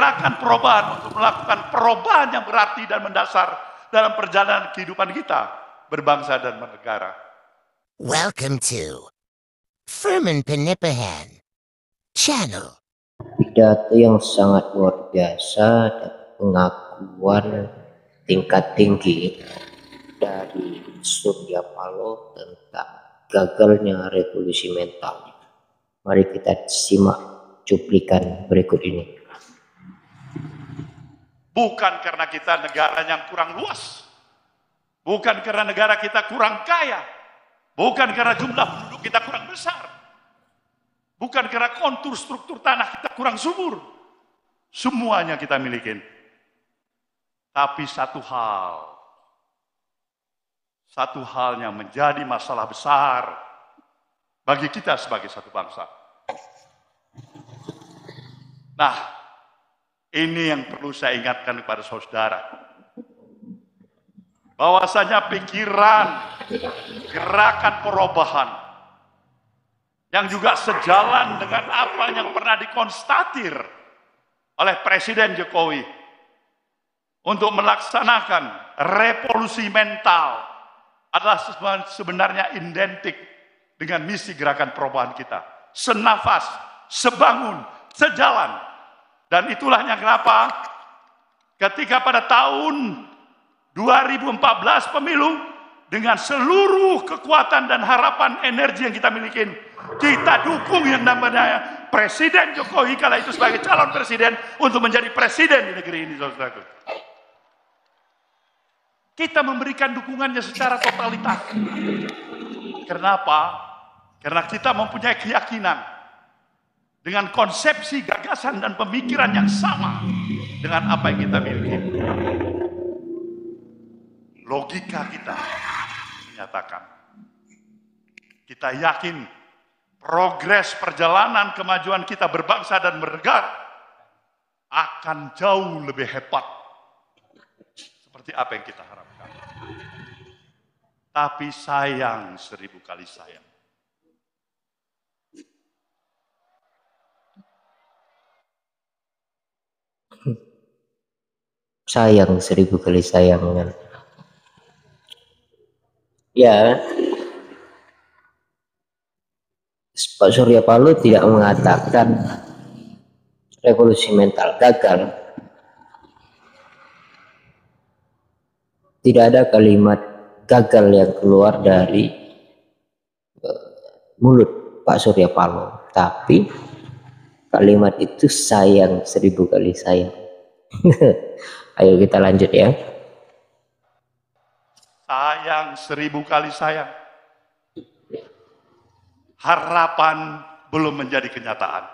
gerakan perubahan untuk melakukan perubahan yang berarti dan mendasar dalam perjalanan kehidupan kita berbangsa dan bernegara. Welcome to Furman Penipahan Channel. Pidato yang sangat luar biasa dan pengakuan tingkat tinggi dari Surya Paloh tentang gagalnya revolusi mental. Mari kita simak cuplikan berikut ini. Bukan karena kita negara yang kurang luas, bukan karena negara kita kurang kaya, bukan karena jumlah penduduk kita kurang besar, bukan karena kontur struktur tanah kita kurang subur. Semuanya kita miliki. Tapi satu hal yang menjadi masalah besar bagi kita sebagai satu bangsa. Nah, ini yang perlu saya ingatkan kepada saudara. Bahwasanya pikiran, gerakan perubahan yang juga sejalan dengan apa yang pernah dikonstatir oleh Presiden Jokowi untuk melaksanakan revolusi mental adalah sebenarnya identik dengan misi gerakan perubahan kita. Senafas, sebangun, sejalan. Dan itulah yang kenapa ketika pada tahun 2014 pemilu, dengan seluruh kekuatan dan harapan energi yang kita miliki, kita dukung yang namanya Presiden Jokowi kala itu sebagai calon presiden untuk menjadi presiden di negeri ini, saudaraku. Kita memberikan dukungannya secara totalitas. Kenapa? Karena kita mempunyai keyakinan dengan konsepsi, gagasan, dan pemikiran yang sama dengan apa yang kita miliki. Logika kita menyatakan, kita yakin progres perjalanan kemajuan kita berbangsa dan bernegara akan jauh lebih hebat seperti apa yang kita harapkan. Tapi sayang, 1000 kali sayang, Sayang, 1000 kali sayang. Ya, Pak Surya Paloh tidak mengatakan revolusi mental gagal. Tidak ada kalimat gagal yang keluar dari mulut Pak Surya Paloh, tapi kalimat itu sayang, 1000 kali sayang. Ayo kita lanjut ya. Sayang, 1000 kali sayang. Harapan belum menjadi kenyataan.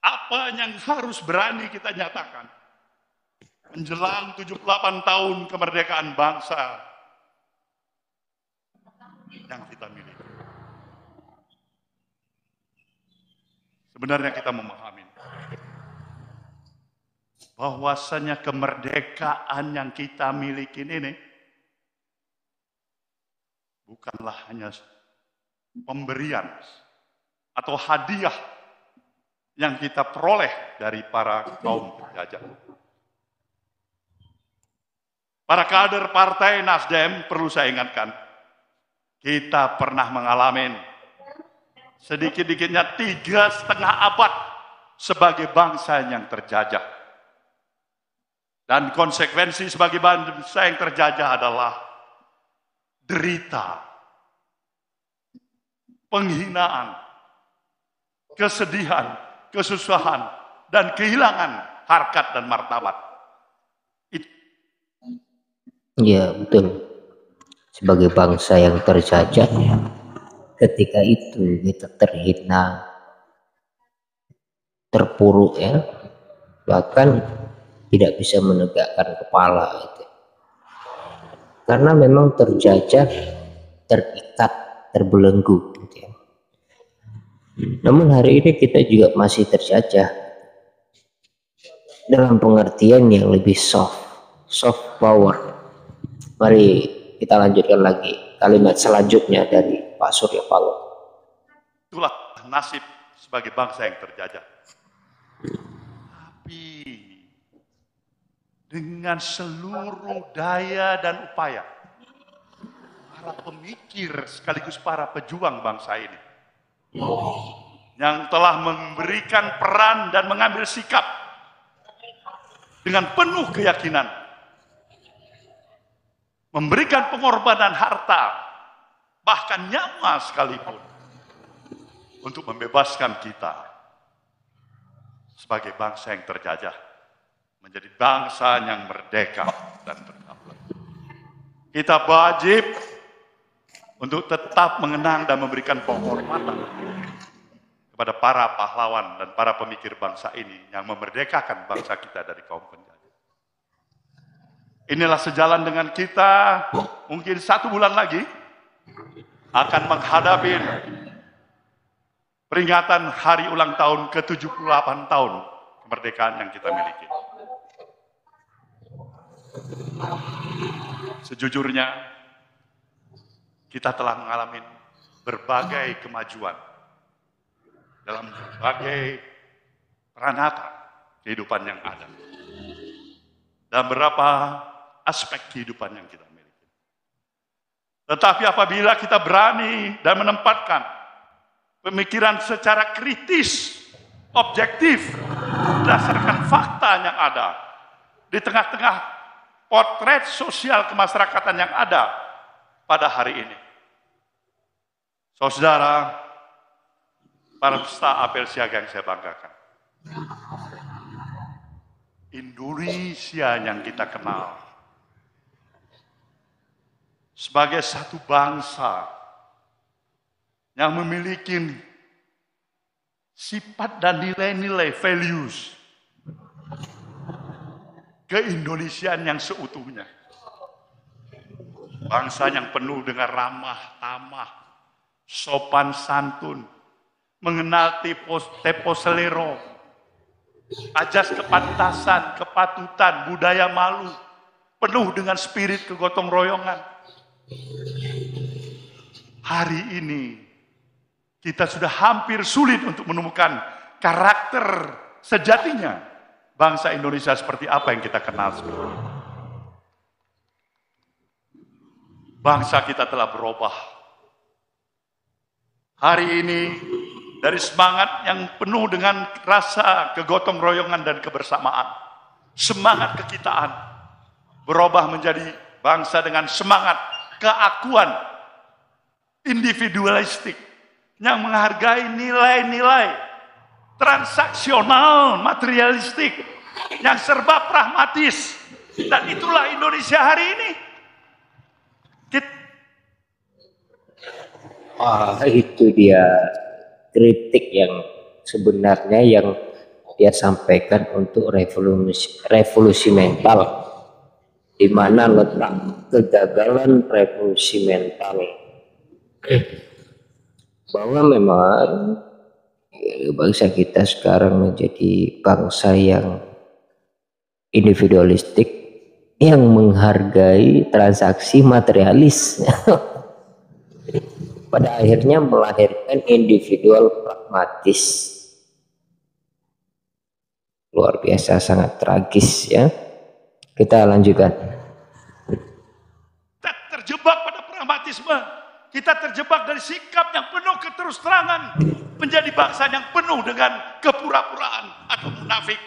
Apa yang harus berani kita nyatakan menjelang 78 tahun kemerdekaan bangsa yang kita miliki? Sebenarnya kita memahami bahwasanya kemerdekaan yang kita miliki ini bukanlah hanya pemberian atau hadiah yang kita peroleh dari para kaum penjajah. Para kader Partai Nasdem, perlu saya ingatkan, kita pernah mengalami sedikit-dikitnya 3,5 abad sebagai bangsa yang terjajah. Dan konsekuensi sebagai bangsa yang terjajah adalah derita, penghinaan, kesedihan, kesusahan, dan kehilangan harkat dan martabat. Ya, betul. Sebagai bangsa yang terjajah, ketika itu kita terhina, terpuruk ya, bahkan tidak bisa menegakkan kepala gitu. Karena memang terjajah, terikat, terbelenggu gitu ya. Namun hari ini kita juga masih terjajah dalam pengertian yang lebih soft power. Mari kita lanjutkan lagi kalimat selanjutnya dari Pak Surya Paloh. Itulah nasib sebagai bangsa yang terjajah. Tapi dengan seluruh daya dan upaya para pemikir sekaligus para pejuang bangsa ini yang telah memberikan peran dan mengambil sikap dengan penuh keyakinan, memberikan pengorbanan harta, bahkan nyawa sekalipun, untuk membebaskan kita sebagai bangsa yang terjajah menjadi bangsa yang merdeka dan berdaulat. Kita wajib untuk tetap mengenang dan memberikan penghormatan kepada para pahlawan dan para pemikir bangsa ini yang memerdekakan bangsa kita dari kaum penjajah. Inilah sejalan dengan kita mungkin 1 bulan lagi akan menghadapi peringatan hari ulang tahun ke-78 tahun kemerdekaan yang kita miliki. Sejujurnya, kita telah mengalami berbagai kemajuan dalam berbagai peranata kehidupan yang ada. Dan beberapa aspek kehidupan yang kita miliki. Tetapi apabila kita berani dan menempatkan pemikiran secara kritis, objektif, berdasarkan fakta yang ada, di tengah-tengah potret sosial kemasyarakatan yang ada pada hari ini. Saudara, para peserta apel siaga yang saya banggakan. Indonesia yang kita kenal sebagai satu bangsa yang memiliki sifat dan nilai-nilai values keindonesiaan yang seutuhnya. Bangsa yang penuh dengan ramah tamah, sopan santun, mengenal tempo selero, ajas kepantasan, kepatutan, budaya malu, penuh dengan spirit kegotong royongan. Hari ini kita sudah hampir sulit untuk menemukan karakter sejatinya bangsa Indonesia seperti apa yang kita kenal sebelumnya. Bangsa kita telah berubah. Hari ini dari semangat yang penuh dengan rasa kegotong royongan dan kebersamaan, semangat kekitaan, berubah menjadi bangsa dengan semangat keakuan individualistik yang menghargai nilai-nilai transaksional, materialistik, yang serba pragmatis. Dan itulah Indonesia hari ini. Itu dia kritik yang sebenarnya yang dia sampaikan untuk revolusi mental, di mana letak kegagalan revolusi mental, bahwa memang bangsa kita sekarang menjadi bangsa yang individualistik, yang menghargai transaksi materialis. Pada akhirnya melahirkan individual pragmatis. Luar biasa, sangat tragis ya. Kita lanjutkan. Kita terjebak pada pragmatisme. Kita terjebak dari sikap yang penuh keterus-terangan menjadi bangsa yang penuh dengan kepura-puraan atau munafik.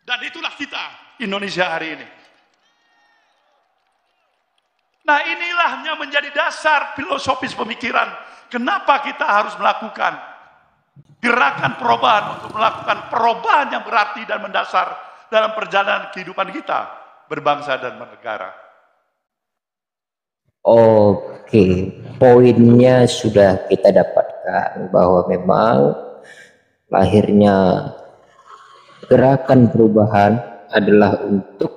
Dan itulah kita, Indonesia hari ini. Nah, inilah yang menjadi dasar filosofis pemikiran. Kenapa kita harus melakukan gerakan perubahan untuk melakukan perubahan yang berarti dan mendasar dalam perjalanan kehidupan kita berbangsa dan bernegara. Oke, poinnya sudah kita dapatkan bahwa memang lahirnya gerakan perubahan adalah untuk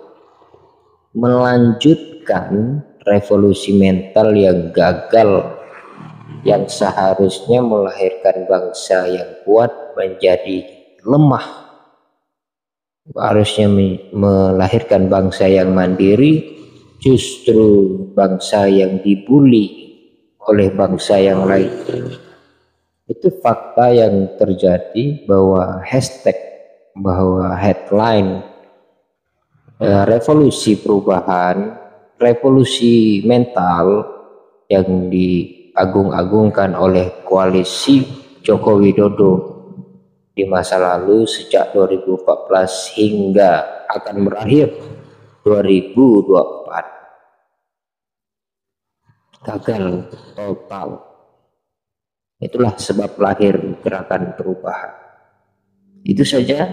melanjutkan revolusi mental yang gagal, yang seharusnya melahirkan bangsa yang kuat menjadi lemah, harusnya melahirkan bangsa yang mandiri, justru bangsa yang dibuli oleh bangsa yang lain. Itu fakta yang terjadi, bahwa hashtag, bahwa headline revolusi perubahan, revolusi mental yang diagung-agungkan oleh koalisi Joko Widodo di masa lalu sejak 2014 hingga akan berakhir 2024 gagal total. Itulah sebab lahir gerakan perubahan. Itu saja.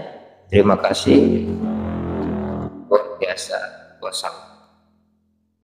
Terima kasih. Luar biasa. Wassalam.